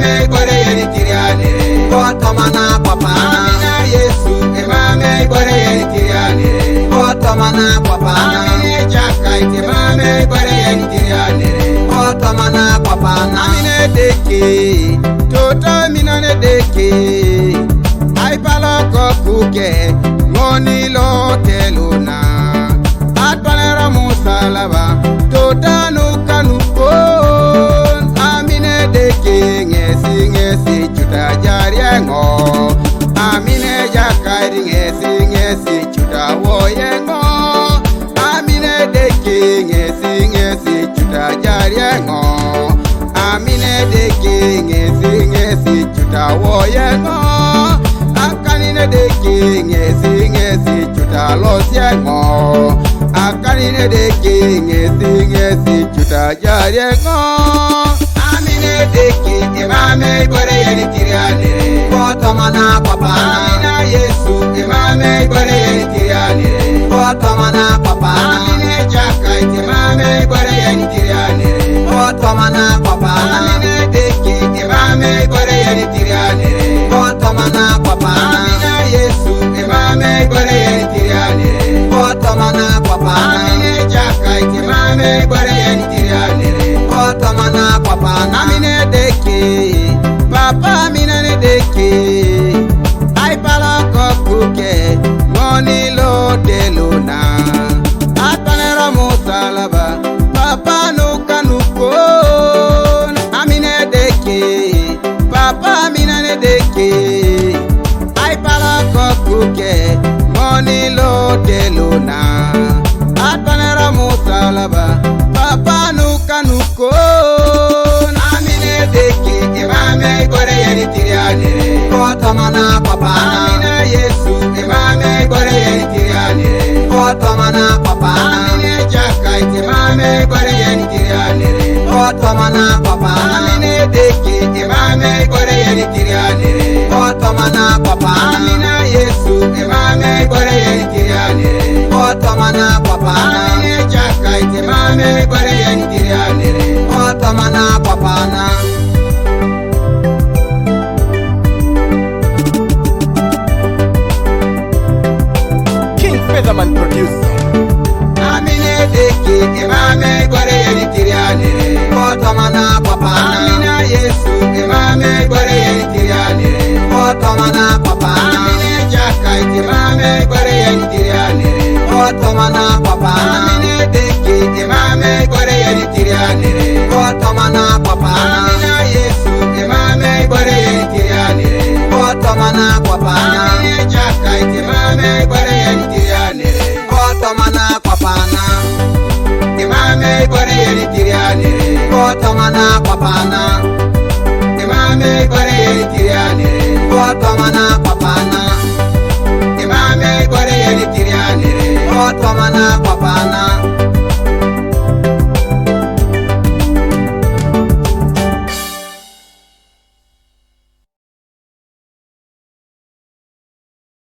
imame bore yeri kiriani Otomana papa Amina Yesu imame bore yeri kiriani Otomana papa Amina Jaka imame bore yeri kiriani Otomana papa Amina deke Tota minane deke Ai paloko kuke Ngoni lo teluna Atpanera musalaba Tota nuka nukon Amine deke ngesi chuta jariengo Amine jakairi ngesi chuta woyengo Amine deke ngesi chuta jariengo Amine deke ngesi chuta woyengo Akanine deke ngesi chuta losiengo Akanine deke ngesi chuta jariengo Amine deke imame bore yeri kiriani Otomana papa Amina Yesu imame bore yeri kiriani Otomana papa Amine Jaka imame bore yeri kiriani Otomana papa Amine deke imame bore yeri kiriani Otomana papa Amina Yesu imame bore yeri kiriani Otomana papa Amine Jaka imame bore yeri kiriani Otomana papa Amine deke Papa Amine deke Ai paloko kuke Ngoni lo deluna Atanera musalaba Papa nuka nukon Amine deke Papa Amine deke Ai paloko kuke Ngoni lo deluna Atanera musalaba Papa nuka nukon Amine deke imame bore yeri kiriani Otomana papa Amina Yesu imame bore yeri kiriani Otomana papa Amine Jaka imame bore yeri kiriani Otomana papa Amine deke imame bore yeri kiriani Otomana papa Amina Yesu imame bore yeri kiriani Otomana papa Amine Jaka imame bore yeri kiriani Otomana papa na Featherman producer. Amine deke imame bore yeri kiriani Otomana papa Amina Yesu imame bore yeri kiriani Otomana papa Amine Jaka imame bore yeri kiriani Otomana papa Amine deke imame bore yeri kiriani Otomana papa Amina Yesu imame bore yeri kiriani Otomana papa Amine Jaka imame bore yeri kiriani Otomana papa na imame bore yeri kiriani Otomana papa na imame bore yeri kiriani Otomana papa na imame bore yeri kiriani Otomana